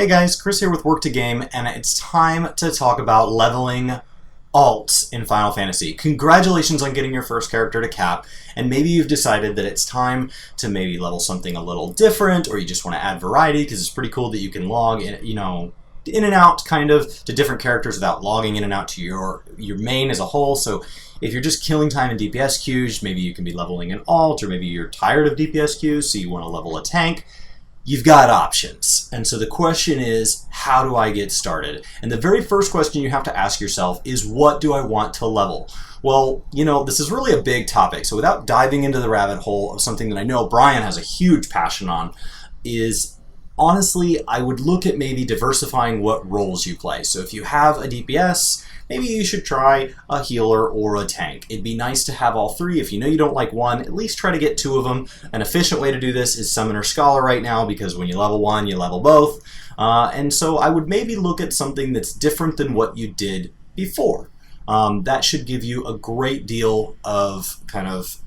Hey guys, Chris here with Work to Game, and it's time to talk about leveling alt in Final Fantasy. Congratulations on getting your first character to cap, and maybe you've decided that it's time to maybe level something a little different, or you just want to add variety because it's pretty cool that you can log in, in and out kind of to different characters without logging in and out to your main as a whole. So if you're just killing time in DPS queues, maybe you can be leveling an alt, or maybe you're tired of DPS queues, so you want to level a tank. You've got options. And so the question is, how do I get started? And the very first question you have to ask yourself is, what do I want to level? Well, this is really a big topic. So without diving into the rabbit hole of something that I know Brian has a huge passion on, is honestly, I would look at maybe diversifying what roles you play. So if you have a DPS, maybe you should try a healer or a tank. It'd be nice to have all three. If you know you don't like one, at least try to get two of them. An efficient way to do this is Summoner Scholar right now, because when you level one, you level both. And so I would maybe look at something that's different than what you did before. That should give you a great deal of kind of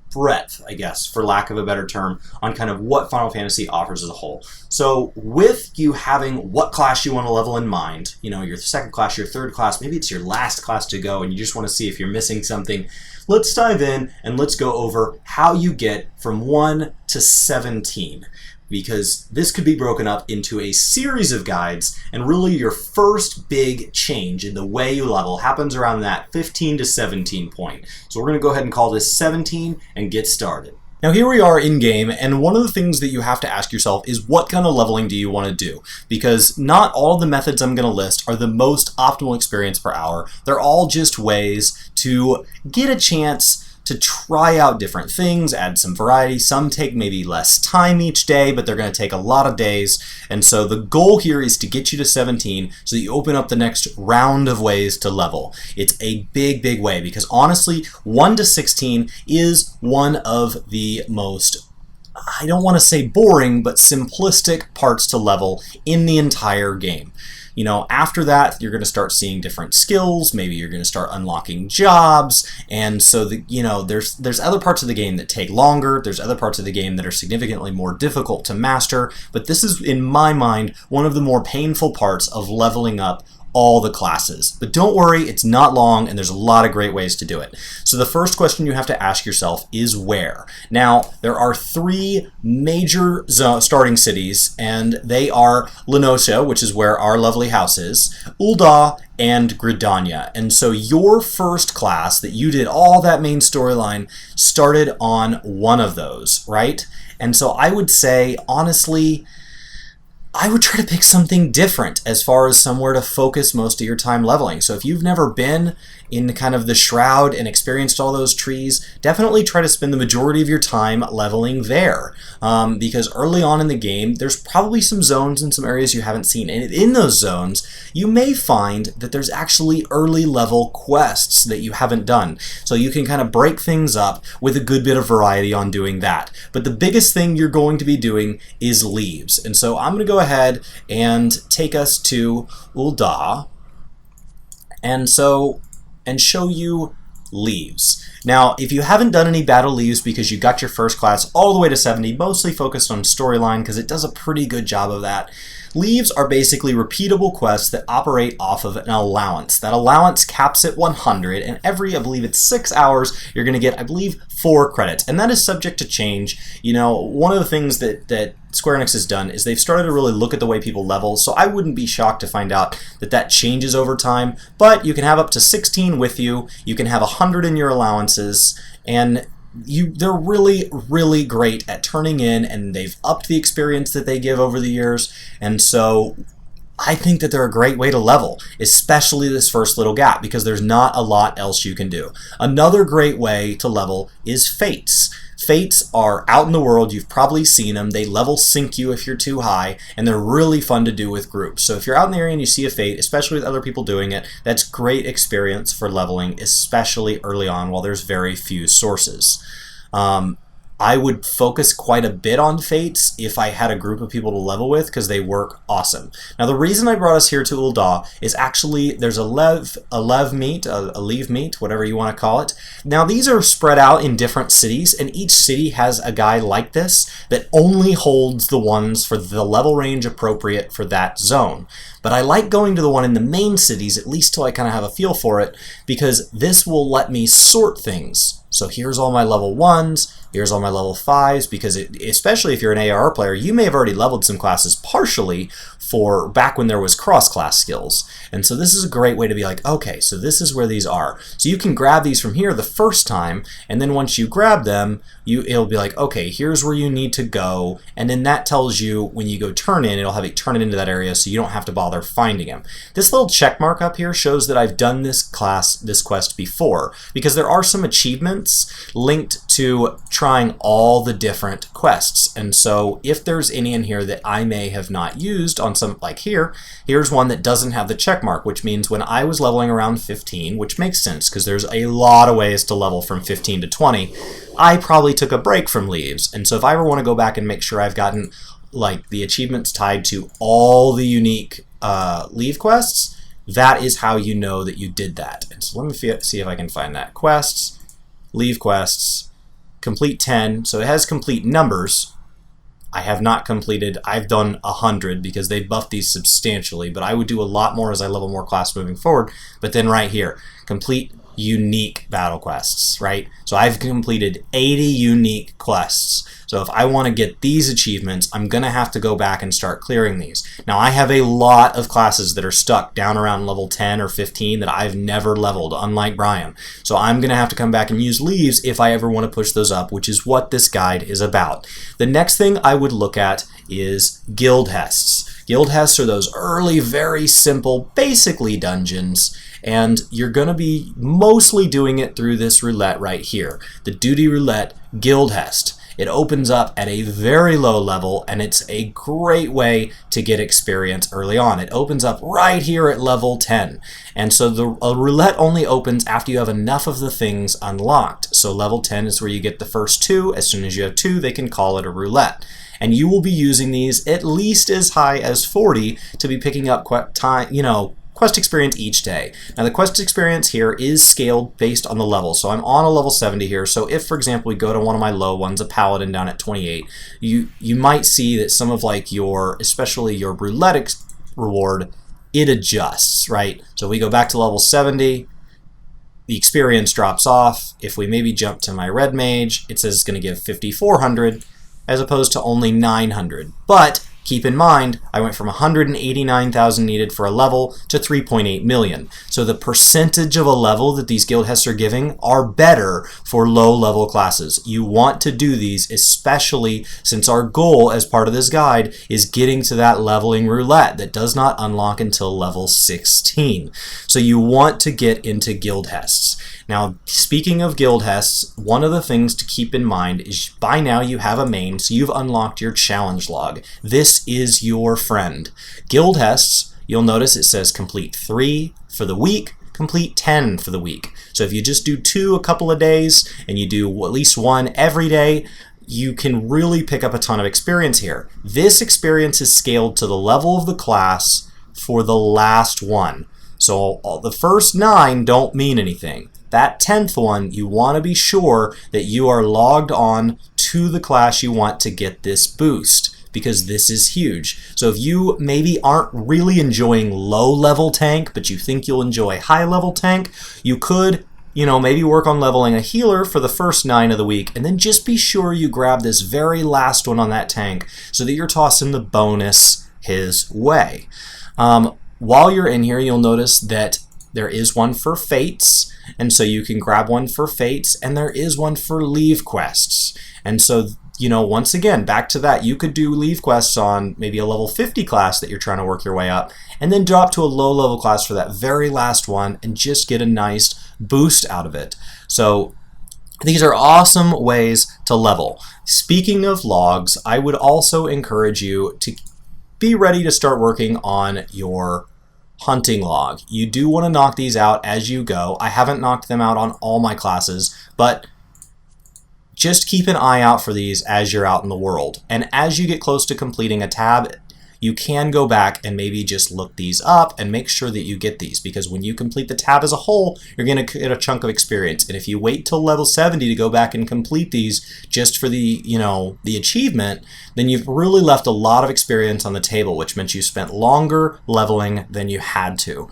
breadth, I guess, for lack of a better term, on kind of what Final Fantasy offers as a whole. So with you having what class you want to level in mind, your second class, your third class, maybe it's your last class to go and you just want to see if you're missing something, let's dive in and let's go over how you get from 1 to 17. Because this could be broken up into a series of guides, and really your first big change in the way you level happens around that 15 to 17 point. So we're going to go ahead and call this 17 and get started. Now here we are in game, and one of the things that you have to ask yourself is, what kind of leveling do you want to do? Because not all the methods I'm going to list are the most optimal experience per hour. They're all just ways to get a chance to try out different things, add some variety. Some take maybe less time each day, but they're going to take a lot of days. And so the goal here is to get you to 17 so that you open up the next round of ways to level. It's a big, big way, because honestly, 1 to 16 is one of the most, I don't want to say boring, but simplistic parts to level in the entire game. After that, you're going to start seeing different skills. Maybe you're going to start unlocking jobs. And so, there's other parts of the game that take longer. There's other parts of the game that are significantly more difficult to master. But this is, in my mind, one of the more painful parts of leveling up all the classes. But don't worry, it's not long, and there's a lot of great ways to do it. So the first question you have to ask yourself is where. Now, there are 3 major starting cities, and they are Lenosha, which is where our lovely house is, Ul'dah, and Gridania. And so your first class that you did all that main storyline started on one of those, right? And so I would say, honestly, I would try to pick something different as far as somewhere to focus most of your time leveling. So if you've never been in kind of the Shroud and experienced all those trees, definitely try to spend the majority of your time leveling there. Because early on in the game, there's probably some zones and some areas you haven't seen. And in those zones, you may find that there's actually early level quests that you haven't done. So you can kind of break things up with a good bit of variety on doing that. But the biggest thing you're going to be doing is leaves. And so I'm going to go ahead and take us to Ul'dah and show you leaves. Now, if you haven't done any battle leaves because you got your first class all the way to 70, mostly focused on storyline because it does a pretty good job of that, leaves are basically repeatable quests that operate off of an allowance. That allowance caps at 100, and every, I believe it's 6 hours, you're going to get, I believe, 4 credits. And that is subject to change. One of the things that Square Enix has done is they've started to really look at the way people level, so I wouldn't be shocked to find out that changes over time. But you can have up to 16 with you, you can have 100 in your allowances, and they're really, really great at turning in, and they've upped the experience that they give over the years. And so I think that they're a great way to level, especially this first little gap, because there's not a lot else you can do. Another great way to level is Fates. Fates are out in the world, you've probably seen them, they level sync you if you're too high, and they're really fun to do with groups. So if you're out in the area and you see a Fate, especially with other people doing it, that's great experience for leveling, especially early on while there's very few sources. I would focus quite a bit on fates if I had a group of people to level with, because they work awesome. Now, the reason I brought us here to Ul'dah is actually there's a lev meet, a leave meet, whatever you want to call it. Now, these are spread out in different cities, and each city has a guy like this that only holds the ones for the level range appropriate for that zone. But I like going to the one in the main cities, at least till I kind of have a feel for it, because this will let me sort things. So here's all my level 1s, here's all my level 5s, because especially if you're an ARR player, you may have already leveled some classes partially for back when there was cross-class skills. And so this is a great way to be like, okay, so this is where these are. So you can grab these from here the first time, and then once you grab them, it'll be like, okay, here's where you need to go, and then that tells you when you go turn in, it'll have it turn it into that area so you don't have to bother finding him. This little check mark up here shows that I've done this quest before, because there are some achievements linked to trying all the different quests. And so if there's any in here that I may have not used on some, like here's one that doesn't have the check mark, which means when I was leveling around 15, which makes sense because there's a lot of ways to level from 15 to 20, I probably took a break from leaves. And so if I ever want to go back and make sure I've gotten like the achievements tied to all the unique leave quests, that is how you know that you did that. And so let me see if I can find that. Quests, leave quests, complete 10. So it has complete numbers. I have not completed, I've done 100 because they buffed these substantially, but I would do a lot more as I level more class moving forward. But then right here, complete unique battle quests, right? So I've completed 80 unique quests. So if I want to get these achievements, I'm going to have to go back and start clearing these. Now I have a lot of classes that are stuck down around level 10 or 15 that I've never leveled, unlike Brian. So I'm going to have to come back and use leaves if I ever want to push those up, which is what this guide is about. The next thing I would look at is Gil Tests. Gil Tests are those early, very simple, basically dungeons, and you're going to be mostly doing it through this roulette right here, the Duty Roulette Gil Test. It opens up at a very low level, and it's a great way to get experience early on. It opens up right here at level 10. And so the roulette only opens after you have enough of the things unlocked. So level 10 is where you get the first 2. As soon as you have 2, they can call it a roulette. And you will be using these at least as high as 40 to be picking up quest experience each day. Now the quest experience here is scaled based on the level. So I'm on a level 70 here. So if, for example, we go to one of my low ones, a paladin down at 28, you might see that some of like especially your roulette reward, it adjusts, right? So we go back to level 70, the experience drops off. If we maybe jump to my red mage, it says it's going to give 5,400 as opposed to only 900. But keep in mind, I went from 189,000 needed for a level to 3.8 million. So the percentage of a level that these guild tests are giving are better for low-level classes. You want to do these, especially since our goal as part of this guide is getting to that leveling roulette that does not unlock until level 16. So you want to get into guild tests. Now, speaking of guild tests, one of the things to keep in mind is by now you have a main, so you've unlocked your challenge log. This is your friend. Guild tests, you'll notice it says complete 3 for the week, complete 10 for the week. So if you just do 2 a couple of days and you do at least 1 every day, you can really pick up a ton of experience here. This experience is scaled to the level of the class for the last one. So the first 9 don't mean anything. That 10th one, you want to be sure that you are logged on to the class you want to get this boost, because this is huge. So if you maybe aren't really enjoying low-level tank, but you think you'll enjoy high-level tank, you could, maybe work on leveling a healer for the first 9 of the week, and then just be sure you grab this very last one on that tank so that you're tossing the bonus his way. While you're in here, you'll notice that there is one for fates, and so you can grab one for fates, and there is one for leave quests. And so, once again, back to that, you could do leave quests on maybe a level 50 class that you're trying to work your way up, and then drop to a low-level class for that very last one and just get a nice boost out of it. So these are awesome ways to level. Speaking of logs, I would also encourage you to be ready to start working on your hunting log. You do want to knock these out as you go. I haven't knocked them out on all my classes, but just keep an eye out for these as you're out in the world. And as you get close to completing a tab, you can go back and maybe just look these up and make sure that you get these, because when you complete the tab as a whole, you're going to get a chunk of experience. And if you wait till level 70 to go back and complete these just for the, the achievement, then you've really left a lot of experience on the table, which meant you spent longer leveling than you had to.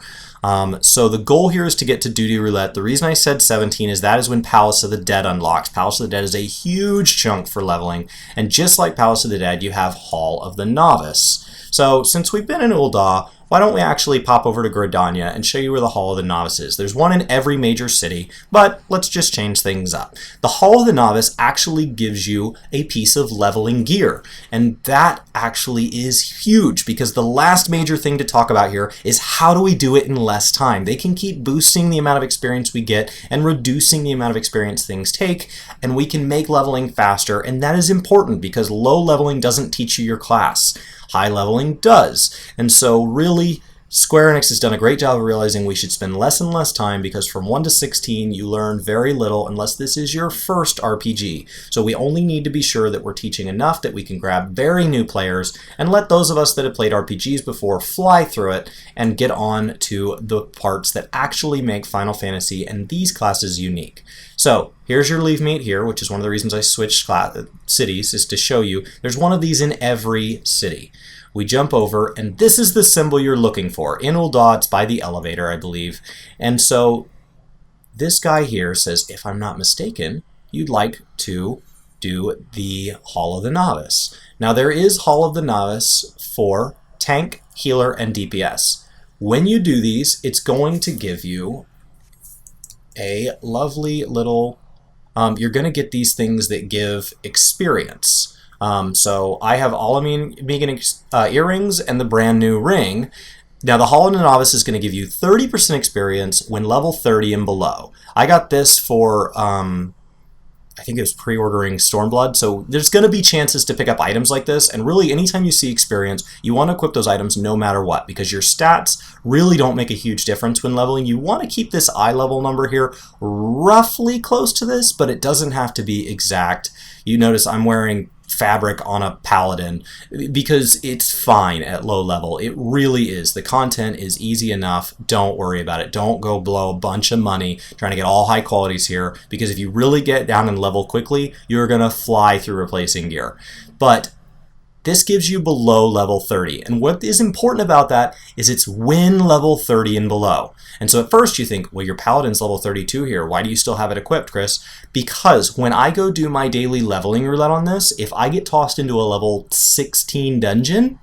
So the goal here is to get to Duty Roulette. The reason I said 17 is that is when Palace of the Dead unlocks. Palace of the Dead is a huge chunk for leveling, and just like Palace of the Dead, you have Hall of the Novice. So since we've been in Ul'dah, why don't we actually pop over to Gridania and show you where the Hall of the Novice is. There's one in every major city, but let's just change things up. The Hall of the Novice actually gives you a piece of leveling gear, and that actually is huge, because the last major thing to talk about here is how do we do it in less time. They can keep boosting the amount of experience we get and reducing the amount of experience things take, and we can make leveling faster, and that is important because low leveling doesn't teach you your class. High leveling does. And so really, Square Enix has done a great job of realizing we should spend less and less time, because from 1 to 16 you learn very little unless this is your first RPG. So we only need to be sure that we're teaching enough that we can grab very new players and let those of us that have played RPGs before fly through it and get on to the parts that actually make Final Fantasy and these classes unique. So here's your Leave Meet here, which is one of the reasons I switched cities, is to show you there's one of these in every city. We jump over, and this is the symbol you're looking for. In Ul'dah, it's by the elevator, I believe. And so this guy here says, if I'm not mistaken, you'd like to do the Hall of the Novice. Now there is Hall of the Novice for tank, healer, and DPS. When you do these, it's going to give you a lovely little, you're going to get these things that give experience. So I have all Megan earrings and the brand new ring. Now the Hall of the Novice is going to give you 30% experience when level 30 and below. I got this for, I think it was pre-ordering Stormblood, so there's going to be chances to pick up items like this, and really anytime you see experience, you want to equip those items no matter what, because your stats really don't make a huge difference when leveling. You want to keep this eye level number here roughly close to this, but it doesn't have to be exact. You notice I'm wearing fabric on a paladin because it's fine at low level. It really is. The content is easy enough. Don't worry about it. Don't go blow a bunch of money trying to get all high qualities here, because if you really get down and level quickly, you're going to fly through replacing gear. But this gives you below level 30. And what is important about that is it's when level 30 and below. And so at first you think, well, your paladin's level 32 here. Why do you still have it equipped, Chris? Because when I go do my daily leveling roulette on this, if I get tossed into a level 16 dungeon,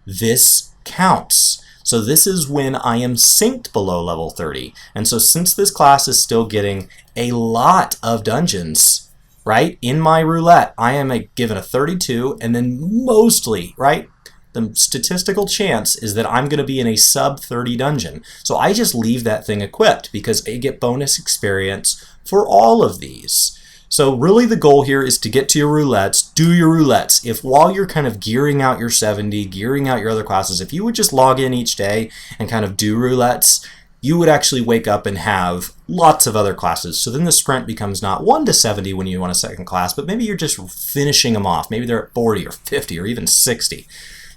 this counts. So this is when I am synced below level 30. And so since this class is still getting a lot of dungeons, right, in my roulette, I am given a 32, and then mostly, right, the statistical chance is that I'm going to be in a sub 30 dungeon. So I just leave that thing equipped because I get bonus experience for all of these. So really the goal here is to get to your roulettes, do your roulettes. If while you're kind of gearing out your 70, gearing out your other classes, if you would just log in each day and kind of do roulettes, you would actually wake up and have lots of other classes. So then the sprint becomes not 1 to 70 when you want a second class, but maybe you're just finishing them off. Maybe they're at 40 or 50 or even 60.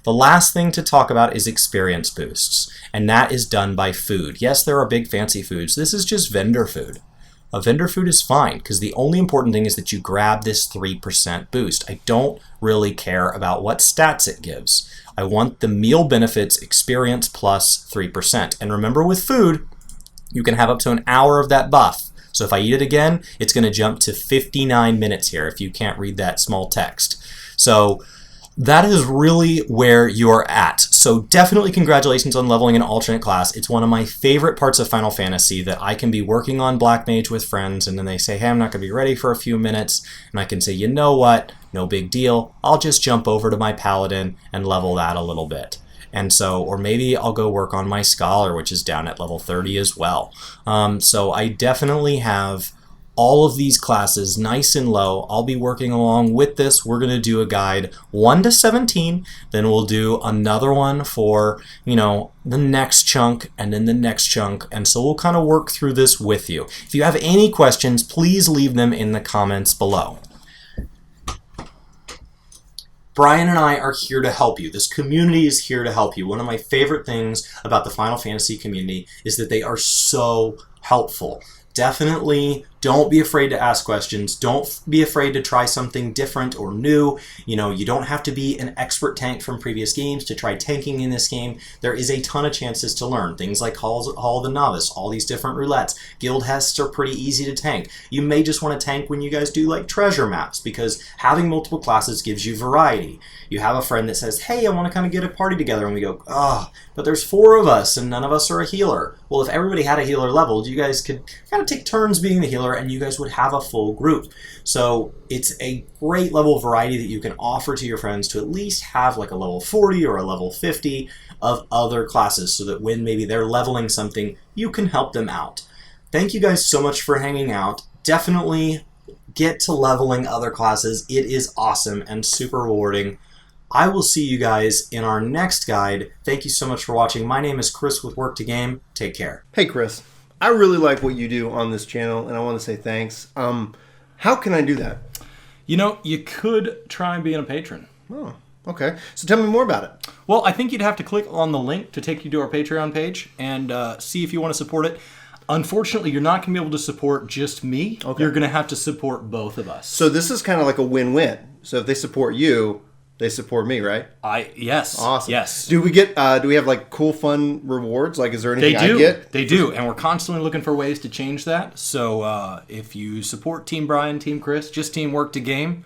The last thing to talk about is experience boosts, and that is done by food. Yes, there are big fancy foods. This is just vendor food. A vendor food is fine, because the only important thing is that you grab this 3% boost. I don't really care about what stats it gives. I want the meal benefits experience plus 3%. And remember, with food, you can have up to an hour of that buff. So if I eat it again, it's going to jump to 59 minutes here if you can't read that small text. So that is really where you're at. So definitely congratulations on leveling an alternate class. It's one of my favorite parts of Final Fantasy, that I can be working on Black Mage with friends, and then they say, hey, I'm not going to be ready for a few minutes. And I can say, you know what? No big deal. I'll just jump over to my Paladin and level that a little bit. And so, or maybe I'll go work on my Scholar, which is down at level 30 as well. So I definitely have all of these classes nice and low. I'll be working along with this. We're going to do a guide 1 to 17, then we'll do another one for, the next chunk, and then the next chunk, and so we'll kind of work through this with you. If you have any questions, please leave them in the comments below. Brian and I are here to help you. This community is here to help you. One of my favorite things about the Final Fantasy community is that they are so helpful. Definitely don't be afraid to ask questions. Don't be afraid to try something different or new. You know, you don't have to be an expert tank from previous games to try tanking in this game. There is a ton of chances to learn. Things like Hall of the Novice, all these different roulettes. Gil Tests are pretty easy to tank. You may just want to tank when you guys do like treasure maps, because having multiple classes gives you variety. You have a friend that says, hey, I want to kind of get a party together, and we go, oh, but there's 4 of us and none of us are a healer. Well, if everybody had a healer leveled, you guys could kind of take turns being the healer and you guys would have a full group. So it's a great level of variety that you can offer to your friends to at least have like a level 40 or a level 50 of other classes, so that when maybe they're leveling something, you can help them out. Thank you guys so much for hanging out. Definitely get to leveling other classes. It is awesome and super rewarding. I will see you guys in our next guide. Thank you so much for watching. My name is Chris with Work to Game. Take care. Hey, Chris. I really like what you do on this channel, and I want to say thanks. How can I do that? You know, you could try being a patron. Oh, okay. So tell me more about it. Well, I think you'd have to click on the link to take you to our Patreon page and see if you want to support it. Unfortunately, you're not going to be able to support just me. Okay. You're going to have to support both of us. So this is kind of like a win-win. So if they support you, they support me, right? Yes. Awesome. Yes. Do we have like cool, fun rewards? Like, is there anything I get? They do. And we're constantly looking for ways to change that. So if you support Team Brian, Team Chris, just Team Work to Game,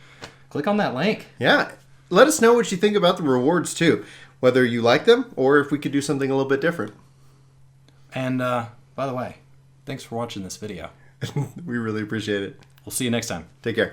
click on that link. Yeah. Let us know what you think about the rewards too. Whether you like them or if we could do something a little bit different. And by the way, thanks for watching this video. We really appreciate it. We'll see you next time. Take care.